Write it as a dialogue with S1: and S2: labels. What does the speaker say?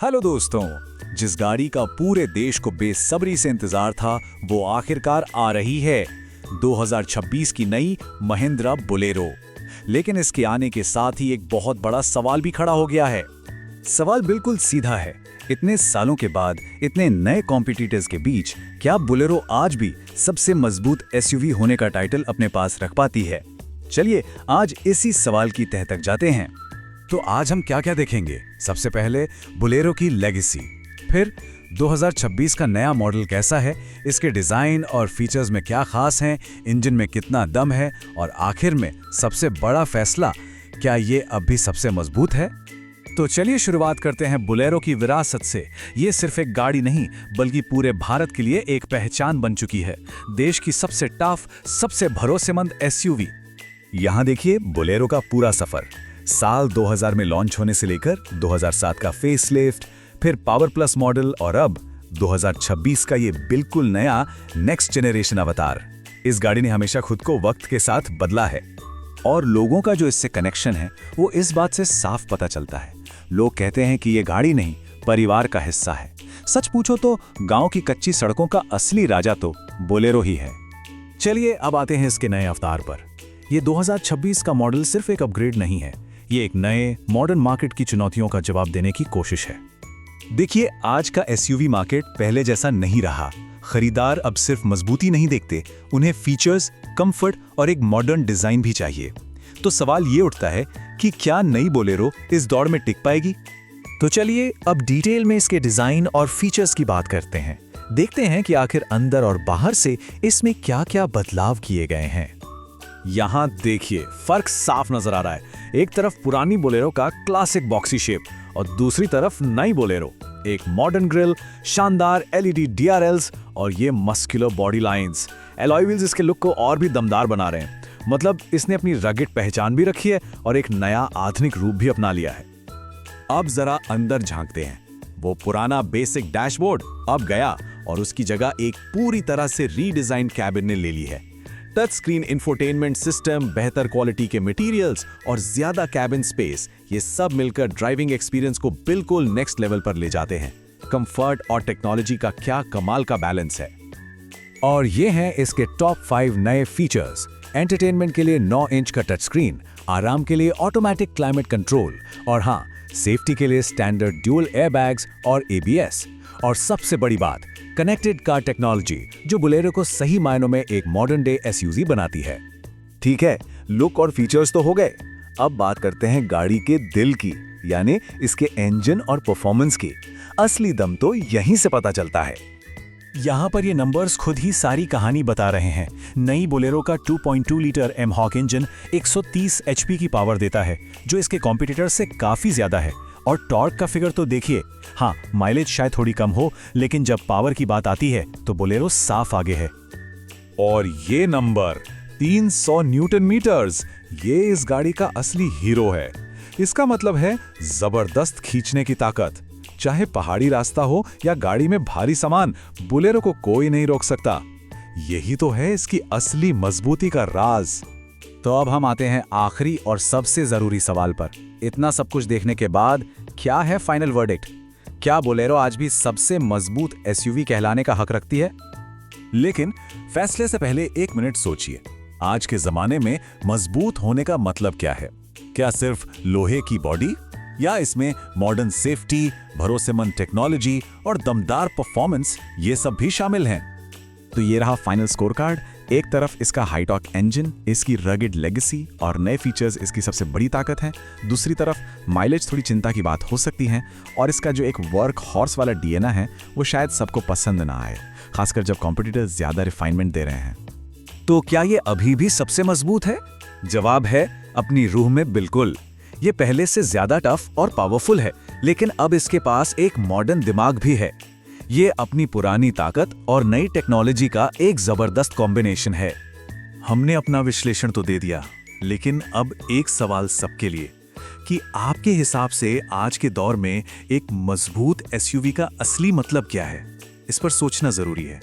S1: Hello दोस्तों, जिस गाड़ी का पूरे देश को बेसब्री से इंतजार था वो आखिरकार आ रही है। 2026 की नई महिंद्रा बोलेरो। लेकिन इसके आने के साथ ही एक बहुत बड़ा सवाल भी खड़ा हो गया है। सवाल बिल्कुल सीधा है, इतने सालों के बाद इतने नए कॉम्पिटिटर्स के बीच क्या बोलेरो आज भी सबसे मजबूत एसयूवी होने का टाइटल अपने पास रख पाती है? चलिए आज इसी सवाल की तह तक जाते हैं। तो आज हम क्या क्या देखेंगे? सबसे पहले बोलेरो की लेगेसी, फिर 2026 का नया मॉडल कैसा है, इसके डिजाइन और फीचर्स में क्या खास हैं, इंजन में कितना दम है, और आखिर में सबसे बड़ा फैसला, क्या ये अब भी सबसे मजबूत है? तो चलिए शुरुआत करते हैं बोलेरो की विरासत से। ये सिर्फ एक गाड़ी नहीं बल्कि पूरे भारत के लिए एक पहचान बन चुकी है। देश की सबसे टफ, सबसे भरोसेमंद एसयूवी। यहाँ देखिए बोलेरो का पूरा सफर। साल 2000 में लॉन्च होने से लेकर 2007 का फेसलिफ्ट, फिर पावर प्लस मॉडल और अब 2026 का ये बिल्कुल नया नेक्स्ट जनरेशन अवतार। इस गाड़ी ने हमेशा खुद को वक्त के साथ बदला है और लोगों का जो इससे कनेक्शन है वो इस बात से साफ पता चलता है। लोग कहते हैं कि ये गाड़ी नहीं, परिवार का हिस्सा है। सच पूछो तो गांव की कच्ची सड़कों का असली राजा तो बोलेरो ही है। चलिए अब आते हैं इसके नए अवतार पर। ये 2026 का मॉडल सिर्फ एक अपग्रेड नहीं है, ये एक नए मॉडर्न मार्केट की चुनौतियों का जवाब देने की कोशिश है। देखिए आज का एसयूवी मार्केट पहले जैसा नहीं रहा। खरीदार अब सिर्फ मजबूती नहीं देखते, उन्हें फीचर्स, कंफर्ट और एक मॉडर्न डिजाइन भी चाहिए। तो सवाल ये उठता है कि क्या नई बोलेरो इस दौड़ में टिक पाएगी? तो चलिए अब डिटेल में इसके डिजाइन और फीचर्स की बात करते हैं। देखते हैं कि आखिर अंदर और बाहर से इसमें क्या-क्या बदलाव किए गए हैं। यहाँ देखिए फर्क साफ नजर आ रहा है। एक तरफ पुरानी बोलेरो का क्लासिक बॉक्सी शेप और दूसरी तरफ नई बोलेरो, एक मॉडर्न ग्रिल, शानदार एलईडी डीआरएल्स और ये muscular body lines. Alloy wheels इसके लुक को और भी दमदार बना रहे हैं। मतलब इसने अपनी रगड़ पहचान भी रखी है और एक नया आधुनिक रूप भी अपना लिया है। अब जरा अंदर झांकते हैं। वो पुराना बेसिक डैशबोर्ड अब गया और उसकी जगह एक पूरी तरह से रीडिजाइन कैबिन ने ले ली है। टच स्क्रीन इंफोटेनमेंट सिस्टम, बेहतर क्वालिटी के मटेरियल्स और ज्यादा कैबिन स्पेस, ये सब मिलकर ड्राइविंग एक्सपीरियंस को बिल्कुल नेक्स्ट लेवल पर ले जाते हैं। कंफर्ट और टेक्नोलॉजी का क्या कमाल का बैलेंस है। और ये हैं इसके टॉप 5 नए फीचर्स। एंटरटेनमेंट के लिए 9 इंच का टच स्क्रीन, आराम के लिए ऑटोमेटिक क्लाइमेट कंट्रोल और हाँ, सेफ्टी के लिए स्टैंडर्ड ड्यूल एयरबैग्स और एबीएस। और सबसे बड़ी बात, कनेक्टेड कार टेक्नोलॉजी, जो बोलेरो को सही मायनों में एक मॉडर्न डे एसयूवी बनाती है। ठीक है, लुक और फीचर्स तो हो गए। अब बात करते हैं गाड़ी के दिल की, यानी इसके इंजन और परफॉर्मेंस की। असली दम तो यहीं से पता चलता है। यहाँ पर ये नंबर्स खुद ही सारी कहानी बता रहे हैं। नई बोलेरो का 2.2 लीटर एमहॉक इंजन 130 एचपी की पावर देता है, जो इसके कॉम्पिटिटर से काफी ज्यादा है। और टॉर्क का फिगर तो देखिए। हाँ, माइलेज शायद थोड़ी कम हो, लेकिन जब पावर की बात आती है तो बोलेरो साफ आगे है। और ये नंबर 300 न्यूटन मीटर्स, ये इस गाड़ी का असली हीरो है। इसका मतलब है जबरदस्त खींचने की ताकत। चाहे पहाड़ी रास्ता हो या गाड़ी में भारी सामान, बोलेरो को कोई नहीं रोक सकता। यही तो है इसकी असली मजबूती का राज। तो अब हम आते हैं आखिरी और सबसे जरूरी सवाल पर। इतना सब कुछ देखने के बाद क्या है फाइनल वर्डिक्ट? क्या बोलेरो आज भी सबसे मजबूत एसयूवी कहलाने का हक रखती है? लेकिन फैसले से पहले एक मिनट सोचिए, आज के जमाने में मजबूत होने का मतलब क्या है? क्या सिर्फ लोहे की बॉडी, या इसमें मॉडर्न सेफ्टी, भरोसेमंद टेक्नोलॉजी और दमदार परफॉर्मेंस, ये सब भी शामिल हैं? तो ये रहा फाइनल स्कोर कार्ड। एक तरफ इसका हाई टॉर्क इंजन, इसकी रगड लेगेसी और नए फीचर्स इसकी सबसे बड़ी ताकत हैं। दूसरी तरफ माइलेज थोड़ी चिंता की बात हो सकती है और इसका जो एक वर्क हॉर्स वाला डीएनए है वो शायद सबको पसंद ना आए, खासकर जब कॉम्पिटिटर्स ज्यादा रिफाइनमेंट दे रहे हैं। तो क्या ये अभी भी सबसे मजबूत है? जवाब है अपनी रूह में बिल्कुल। ये पहले से ज्यादा टफ और पावरफुल है, लेकिन अब इसके पास एक मॉडर्न दिमाग भी है। ये अपनी पुरानी ताकत और नई टेक्नोलॉजी का एक जबरदस्त कॉम्बिनेशन है। हमने अपना विश्लेषण तो दे दिया, लेकिन अब एक सवाल सबके लिए कि आपके हिसाब से आज के दौर में एक मजबूत एसयूवी का असली मतलब क्या है? इस पर सोचना जरूरी है।